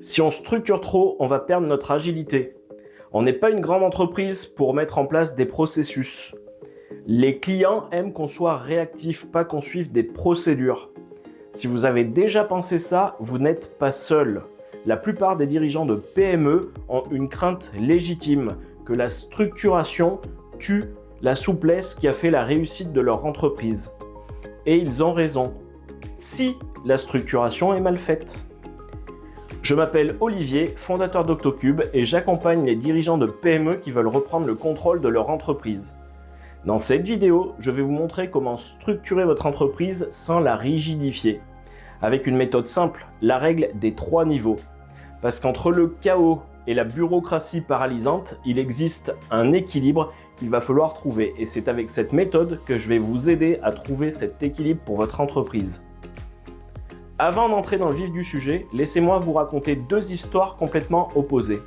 Si on structure trop, on va perdre notre agilité. On n'est pas une grande entreprise pour mettre en place des processus. Les clients aiment qu'on soit réactif, pas qu'on suive des procédures. Si vous avez déjà pensé ça, vous n'êtes pas seul. La plupart des dirigeants de PME ont une crainte légitime que la structuration tue la souplesse qui a fait la réussite de leur entreprise. Et ils ont raison, si la structuration est mal faite. Je m'appelle Olivier, fondateur d'Octocube, et j'accompagne les dirigeants de PME qui veulent reprendre le contrôle de leur entreprise. Dans cette vidéo, je vais vous montrer comment structurer votre entreprise sans la rigidifier. Avec une méthode simple, la règle des 3 niveaux. Parce qu'entre le chaos et la bureaucratie paralysante, il existe un équilibre qu'il va falloir trouver. Et c'est avec cette méthode que je vais vous aider à trouver cet équilibre pour votre entreprise. Avant d'entrer dans le vif du sujet, laissez-moi vous raconter 2 histoires complètement opposées.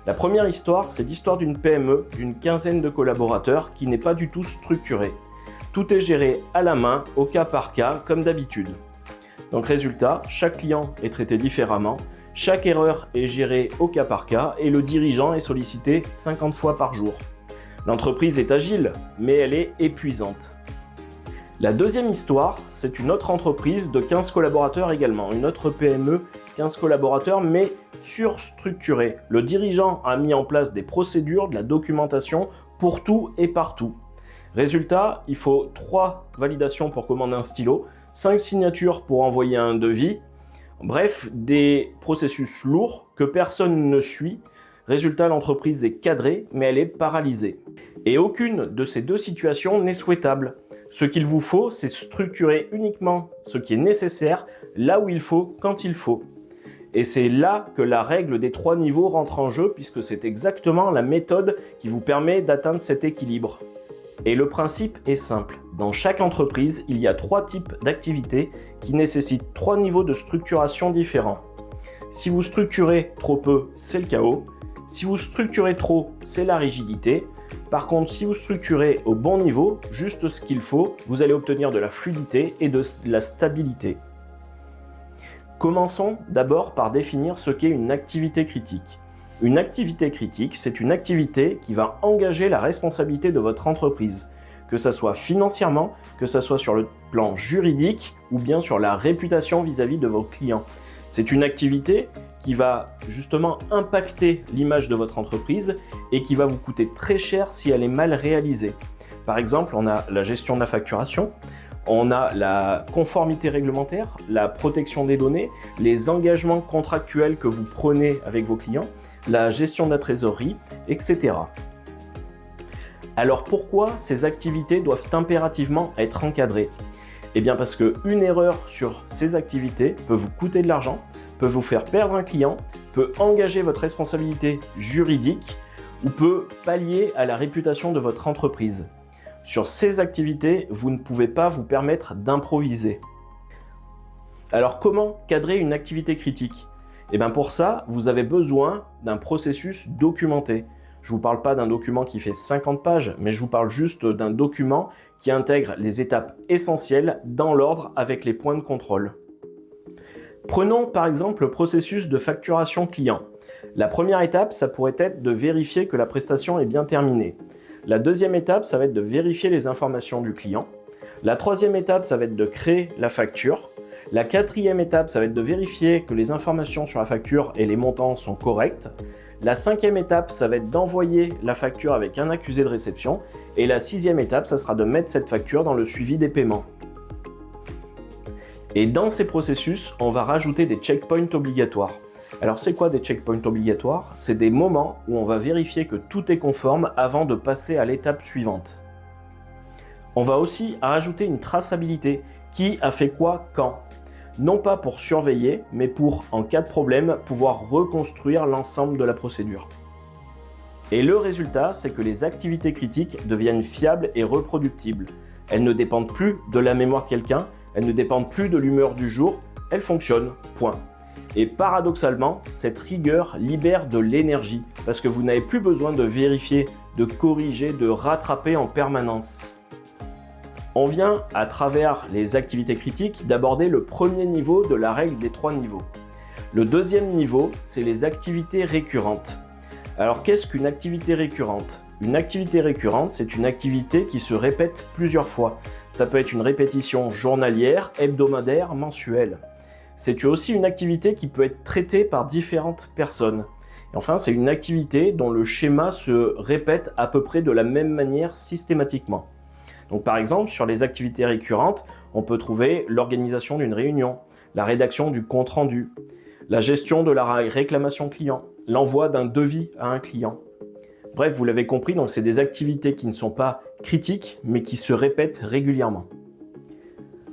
La première histoire, c'est l'histoire d'une PME d'une quinzaine de collaborateurs qui n'est pas du tout structurée. Tout est géré à la main, au cas par cas, comme d'habitude. Donc résultat, chaque client est traité différemment, chaque erreur est gérée au cas par cas et le dirigeant est sollicité 50 fois par jour. L'entreprise est agile, mais elle est épuisante. La deuxième histoire, c'est une autre entreprise de 15 collaborateurs également, une autre PME, 15 collaborateurs, mais surstructurée. Le dirigeant a mis en place des procédures, de la documentation pour tout et partout. Résultat, il faut 3 validations pour commander un stylo, 5 signatures pour envoyer un devis. Bref, des processus lourds que personne ne suit. Résultat, l'entreprise est cadrée, mais elle est paralysée. Et aucune de ces 2 situations n'est souhaitable. Ce qu'il vous faut, c'est structurer uniquement ce qui est nécessaire, là où il faut, quand il faut. Et c'est là que la règle des 3 niveaux rentre en jeu, puisque c'est exactement la méthode qui vous permet d'atteindre cet équilibre. Et le principe est simple. Dans chaque entreprise, il y a 3 types d'activités qui nécessitent 3 niveaux de structuration différents. Si vous structurez trop peu, c'est le chaos. Si vous structurez trop, c'est la rigidité. Par contre, si vous structurez au bon niveau, juste ce qu'il faut, vous allez obtenir de la fluidité et de la stabilité. Commençons d'abord par définir ce qu'est une activité critique. Une activité critique, c'est une activité qui va engager la responsabilité de votre entreprise, que ce soit financièrement, que ce soit sur le plan juridique ou bien sur la réputation vis-à-vis de vos clients. C'est une activité qui va justement impacter l'image de votre entreprise et qui va vous coûter très cher si elle est mal réalisée. Par exemple, on a la gestion de la facturation, on a la conformité réglementaire, la protection des données, les engagements contractuels que vous prenez avec vos clients, la gestion de la trésorerie, etc. Alors pourquoi ces activités doivent impérativement être encadrées ? Eh bien parce qu'une erreur sur ces activités peut vous coûter de l'argent, peut vous faire perdre un client, peut engager votre responsabilité juridique ou peut pallier à la réputation de votre entreprise. Sur ces activités, vous ne pouvez pas vous permettre d'improviser. Alors comment cadrer une activité critique ? Eh bien pour ça, vous avez besoin d'un processus documenté. Je ne vous parle pas d'un document qui fait 50 pages, mais je vous parle juste d'un document qui intègre les étapes essentielles dans l'ordre avec les points de contrôle. Prenons par exemple le processus de facturation client. La première étape, ça pourrait être de vérifier que la prestation est bien terminée. La deuxième étape, ça va être de vérifier les informations du client. La troisième étape, ça va être de créer la facture. La quatrième étape, ça va être de vérifier que les informations sur la facture et les montants sont corrects. La cinquième étape, ça va être d'envoyer la facture avec un accusé de réception. Et la sixième étape, ça sera de mettre cette facture dans le suivi des paiements. Et dans ces processus, on va rajouter des checkpoints obligatoires. Alors c'est quoi des checkpoints obligatoires ? C'est des moments où on va vérifier que tout est conforme avant de passer à l'étape suivante. On va aussi rajouter une traçabilité. Qui a fait quoi, quand ? Non pas pour surveiller, mais pour, en cas de problème, pouvoir reconstruire l'ensemble de la procédure. Et le résultat, c'est que les activités critiques deviennent fiables et reproductibles. Elles ne dépendent plus de la mémoire de quelqu'un, elles ne dépendent plus de l'humeur du jour, elles fonctionnent, point. Et paradoxalement, cette rigueur libère de l'énergie, parce que vous n'avez plus besoin de vérifier, de corriger, de rattraper en permanence. On vient, à travers les activités critiques, d'aborder le premier niveau de la règle des 3 niveaux. Le deuxième niveau, c'est les activités récurrentes. Alors qu'est-ce qu'une activité récurrente? Une activité récurrente, c'est une activité qui se répète plusieurs fois. Ça peut être une répétition journalière, hebdomadaire, mensuelle. C'est aussi une activité qui peut être traitée par différentes personnes. Et enfin, c'est une activité dont le schéma se répète à peu près de la même manière systématiquement. Donc par exemple, sur les activités récurrentes, on peut trouver l'organisation d'une réunion, la rédaction du compte-rendu, la gestion de la réclamation client, l'envoi d'un devis à un client. Bref, vous l'avez compris, donc c'est des activités qui ne sont pas critiques, mais qui se répètent régulièrement.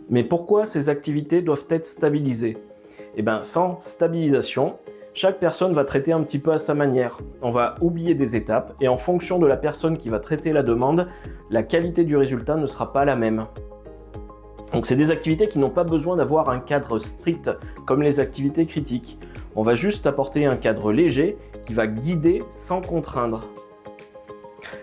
Mais pourquoi ces activités doivent être stabilisées? Eh bien, sans stabilisation, chaque personne va traiter un petit peu à sa manière. On va oublier des étapes et en fonction de la personne qui va traiter la demande, la qualité du résultat ne sera pas la même. Donc c'est des activités qui n'ont pas besoin d'avoir un cadre strict comme les activités critiques. On va juste apporter un cadre léger qui va guider sans contraindre.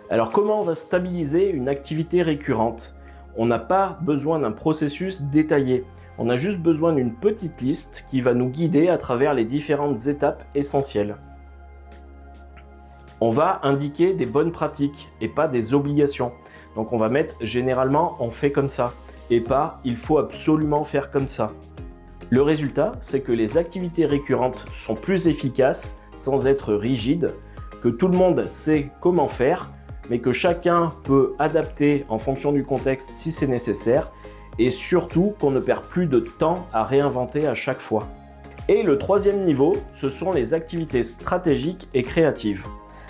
Alors comment on va stabiliser une activité récurrente? On n'a pas besoin d'un processus détaillé. On a juste besoin d'une petite liste qui va nous guider à travers les différentes étapes essentielles. On va indiquer des bonnes pratiques et pas des obligations. Donc on va mettre généralement on fait comme ça et pas il faut absolument faire comme ça. Le résultat, c'est que les activités récurrentes sont plus efficaces sans être rigides, que tout le monde sait comment faire, mais que chacun peut adapter en fonction du contexte si c'est nécessaire, et surtout qu'on ne perd plus de temps à réinventer à chaque fois. Et le troisième niveau, ce sont les activités stratégiques et créatives.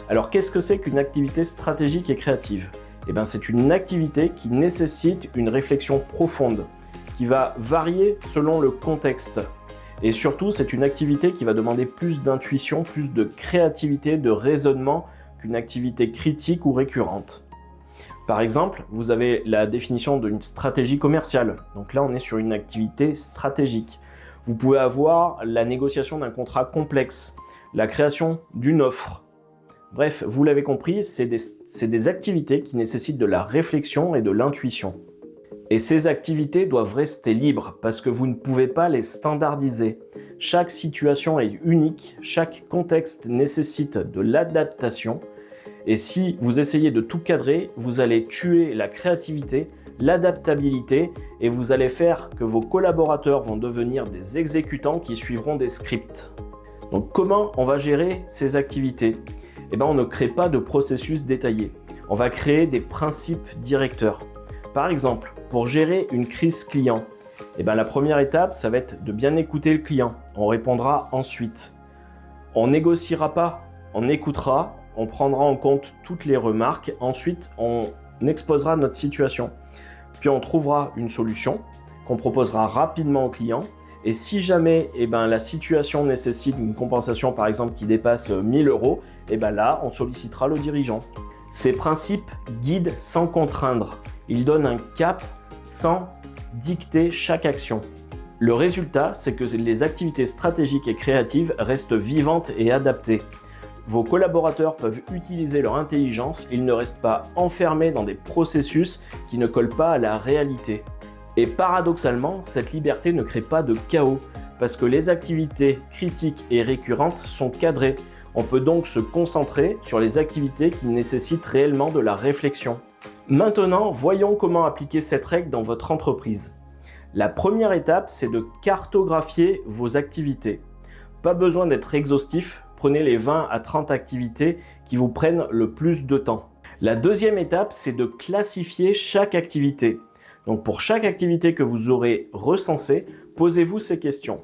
Alors qu'est-ce que c'est qu'une activité stratégique et créative? Eh bien, c'est une activité qui nécessite une réflexion profonde, qui va varier selon le contexte. Et surtout, c'est une activité qui va demander plus d'intuition, plus de créativité, de raisonnement qu'une activité critique ou récurrente. Par exemple, vous avez la définition d'une stratégie commerciale. Donc là, on est sur une activité stratégique. Vous pouvez avoir la négociation d'un contrat complexe, la création d'une offre. Bref, vous l'avez compris, c'est des activités qui nécessitent de la réflexion et de l'intuition. Et ces activités doivent rester libres parce que vous ne pouvez pas les standardiser. Chaque situation est unique, chaque contexte nécessite de l'adaptation. Et si vous essayez de tout cadrer, vous allez tuer la créativité, l'adaptabilité et vous allez faire que vos collaborateurs vont devenir des exécutants qui suivront des scripts. Donc comment on va gérer ces activités? Eh bien, on ne crée pas de processus détaillé. On va créer des principes directeurs. Par exemple, pour gérer une crise client, eh bien, la première étape, ça va être de bien écouter le client. On répondra ensuite. On négociera pas, on écoutera, on prendra en compte toutes les remarques. Ensuite, on exposera notre situation. Puis on trouvera une solution qu'on proposera rapidement au client. Et si jamais la situation nécessite une compensation, par exemple, qui dépasse 1000 €, là, on sollicitera le dirigeant. Ces principes guident sans contraindre. Ils donnent un cap sans dicter chaque action. Le résultat, c'est que les activités stratégiques et créatives restent vivantes et adaptées. Vos collaborateurs peuvent utiliser leur intelligence, ils ne restent pas enfermés dans des processus qui ne collent pas à la réalité. Et paradoxalement, cette liberté ne crée pas de chaos, parce que les activités critiques et récurrentes sont cadrées. On peut donc se concentrer sur les activités qui nécessitent réellement de la réflexion. Maintenant, voyons comment appliquer cette règle dans votre entreprise. La première étape, c'est de cartographier vos activités. Pas besoin d'être exhaustif, prenez les 20 à 30 activités qui vous prennent le plus de temps. La deuxième étape, c'est de classifier chaque activité. Donc pour chaque activité que vous aurez recensée, posez-vous ces questions.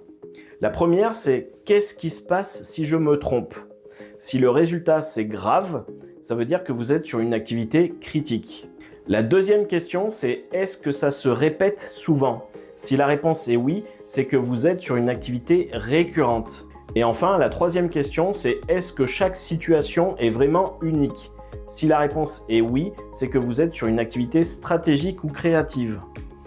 La première, c'est qu'est-ce qui se passe si je me trompe? Si le résultat c'est grave, ça veut dire que vous êtes sur une activité critique. La deuxième question, c'est est-ce que ça se répète souvent? Si la réponse est oui, c'est que vous êtes sur une activité récurrente. Et enfin, la troisième question, c'est est-ce que chaque situation est vraiment unique? Si la réponse est oui, c'est que vous êtes sur une activité stratégique ou créative.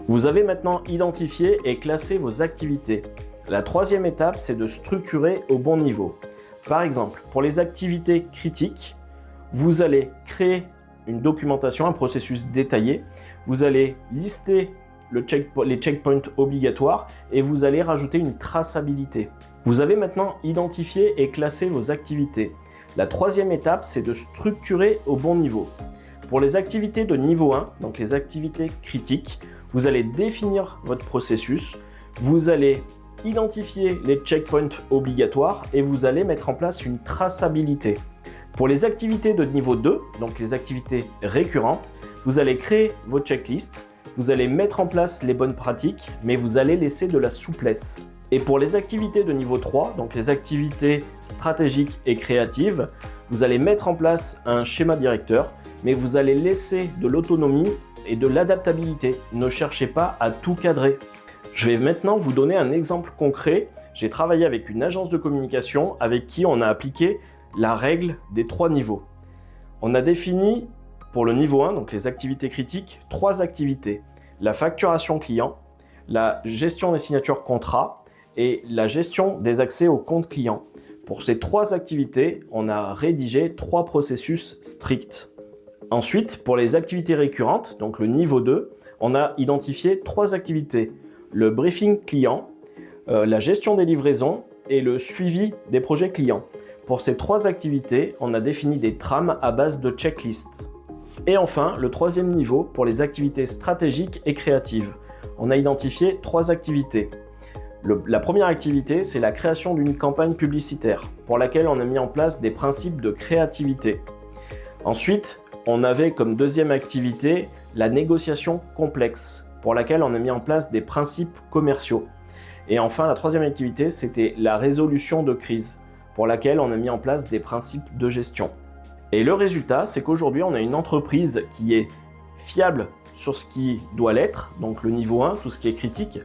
Vous avez maintenant identifié et classé vos activités. La troisième étape, c'est de structurer au bon niveau. Par exemple, pour les activités critiques, vous allez créer une documentation, un processus détaillé. Vous allez lister les checkpoints obligatoires et vous allez rajouter une traçabilité. Vous avez maintenant identifié et classé vos activités. La troisième étape, c'est de structurer au bon niveau. Pour les activités de niveau 1, donc les activités critiques, vous allez définir votre processus, vous allez identifier les checkpoints obligatoires et vous allez mettre en place une traçabilité. Pour les activités de niveau 2, donc les activités récurrentes, vous allez créer vos checklists, vous allez mettre en place les bonnes pratiques, mais vous allez laisser de la souplesse. Et pour les activités de niveau 3, donc les activités stratégiques et créatives, vous allez mettre en place un schéma directeur, mais vous allez laisser de l'autonomie et de l'adaptabilité. Ne cherchez pas à tout cadrer. Je vais maintenant vous donner un exemple concret. J'ai travaillé avec une agence de communication avec qui on a appliqué la règle des 3 niveaux. On a défini pour le niveau 1, donc les activités critiques, 3 activités. La facturation client, la gestion des signatures contrats et la gestion des accès aux comptes clients. Pour ces 3 activités, on a rédigé 3 processus stricts. Ensuite, pour les activités récurrentes, donc le niveau 2, on a identifié 3 activités. Le briefing client, la gestion des livraisons et le suivi des projets clients. Pour ces 3 activités, on a défini des trames à base de checklists. Et enfin, le 3e niveau, pour les activités stratégiques et créatives. On a identifié 3 activités. La première activité, c'est la création d'une campagne publicitaire, pour laquelle on a mis en place des principes de créativité. Ensuite, on avait comme 2e activité la négociation complexe, pour laquelle on a mis en place des principes commerciaux. Et enfin, la 3e activité, c'était la résolution de crise, pour laquelle on a mis en place des principes de gestion. Et le résultat, c'est qu'aujourd'hui, on a une entreprise qui est fiable sur ce qui doit l'être, donc le niveau 1, tout ce qui est critique,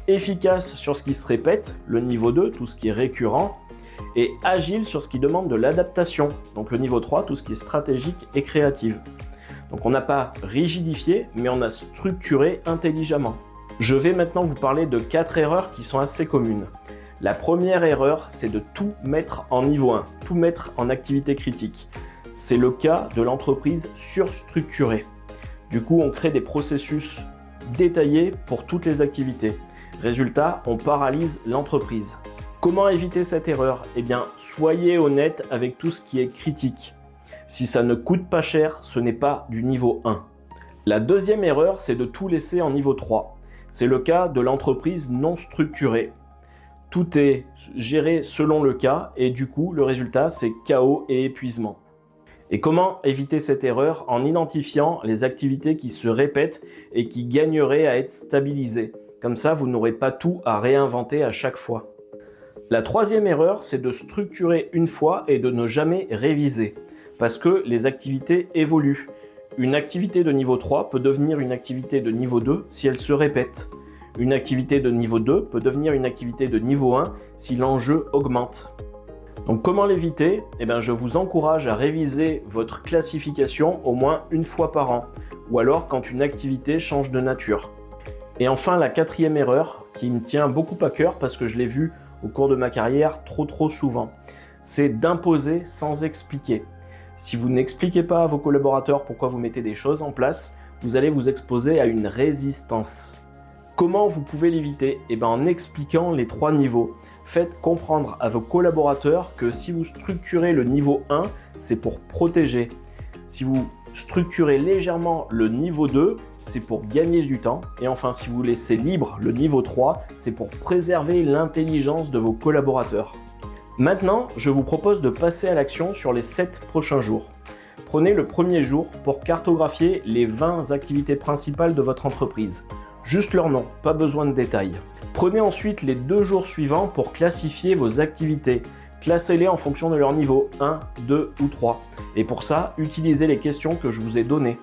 efficace sur ce qui se répète, le niveau 2, tout ce qui est récurrent, et agile sur ce qui demande de l'adaptation, donc le niveau 3, tout ce qui est stratégique et créatif. Donc on n'a pas rigidifié, mais on a structuré intelligemment. Je vais maintenant vous parler de 4 erreurs qui sont assez communes. La première erreur, c'est de tout mettre en niveau 1, tout mettre en activité critique. C'est le cas de l'entreprise surstructurée. Du coup, on crée des processus détaillés pour toutes les activités. Résultat, on paralyse l'entreprise. Comment éviter cette erreur? Eh bien, soyez honnête avec tout ce qui est critique. Si ça ne coûte pas cher, ce n'est pas du niveau 1. La deuxième erreur, c'est de tout laisser en niveau 3. C'est le cas de l'entreprise non structurée. Tout est géré selon le cas et du coup, le résultat, c'est chaos et épuisement. Et comment éviter cette erreur? En identifiant les activités qui se répètent et qui gagneraient à être stabilisées. Comme ça, vous n'aurez pas tout à réinventer à chaque fois. La troisième erreur, c'est de structurer une fois et de ne jamais réviser. Parce que les activités évoluent. Une activité de niveau 3 peut devenir une activité de niveau 2 si elle se répète. Une activité de niveau 2 peut devenir une activité de niveau 1 si l'enjeu augmente. Donc comment l'éviter? Eh bien, je vous encourage à réviser votre classification au moins une fois par an, ou alors quand une activité change de nature. Et enfin, la quatrième erreur, qui me tient beaucoup à cœur parce que je l'ai vue au cours de ma carrière trop souvent, c'est d'imposer sans expliquer. Si vous n'expliquez pas à vos collaborateurs pourquoi vous mettez des choses en place, vous allez vous exposer à une résistance. Comment vous pouvez l'éviter? Eh bien, en expliquant les 3 niveaux. Faites comprendre à vos collaborateurs que si vous structurez le niveau 1, c'est pour protéger. Si vous structurez légèrement le niveau 2, c'est pour gagner du temps. Et enfin, si vous laissez libre le niveau 3, c'est pour préserver l'intelligence de vos collaborateurs. Maintenant, je vous propose de passer à l'action sur les 7 prochains jours. Prenez le premier jour pour cartographier les 20 activités principales de votre entreprise. Juste leur nom, pas besoin de détails. Prenez ensuite les 2 jours suivants pour classifier vos activités. Classez-les en fonction de leur niveau 1, 2 ou 3. Et pour ça, utilisez les questions que je vous ai données.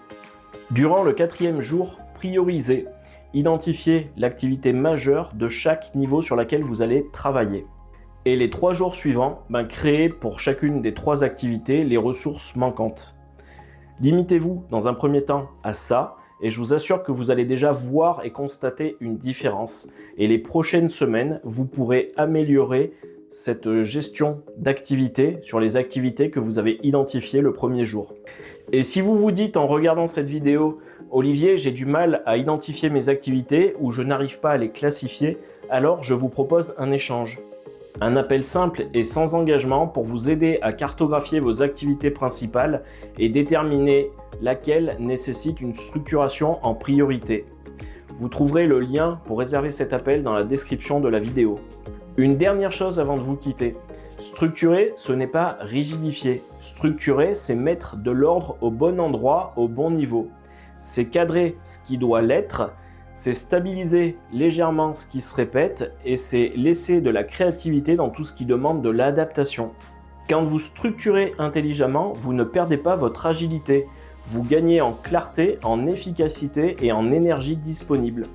Durant le 4e jour, priorisez. Identifiez l'activité majeure de chaque niveau sur laquelle vous allez travailler. Et les 3 jours suivants, créez pour chacune des 3 activités les ressources manquantes. Limitez-vous dans un premier temps à ça et je vous assure que vous allez déjà voir et constater une différence. Et les prochaines semaines, vous pourrez améliorer cette gestion d'activités sur les activités que vous avez identifiées le premier jour. Et si vous vous dites en regardant cette vidéo, Olivier, j'ai du mal à identifier mes activités ou je n'arrive pas à les classifier, alors je vous propose un échange. Un appel simple et sans engagement pour vous aider à cartographier vos activités principales et déterminer laquelle nécessite une structuration en priorité. Vous trouverez le lien pour réserver cet appel dans la description de la vidéo. Une dernière chose avant de vous quitter. Structurer, ce n'est pas rigidifier. Structurer, c'est mettre de l'ordre au bon endroit, au bon niveau. C'est cadrer ce qui doit l'être, c'est stabiliser légèrement ce qui se répète et c'est laisser de la créativité dans tout ce qui demande de l'adaptation. Quand vous structurez intelligemment, vous ne perdez pas votre agilité. Vous gagnez en clarté, en efficacité et en énergie disponible.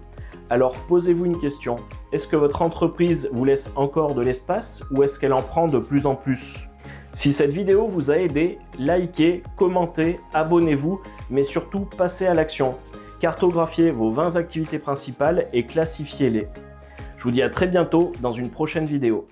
Alors posez-vous une question. Est-ce que votre entreprise vous laisse encore de l'espace ou est-ce qu'elle en prend de plus en plus ? Si cette vidéo vous a aidé, likez, commentez, abonnez-vous, mais surtout passez à l'action. Cartographiez vos 20 activités principales et classifiez-les. Je vous dis à très bientôt dans une prochaine vidéo.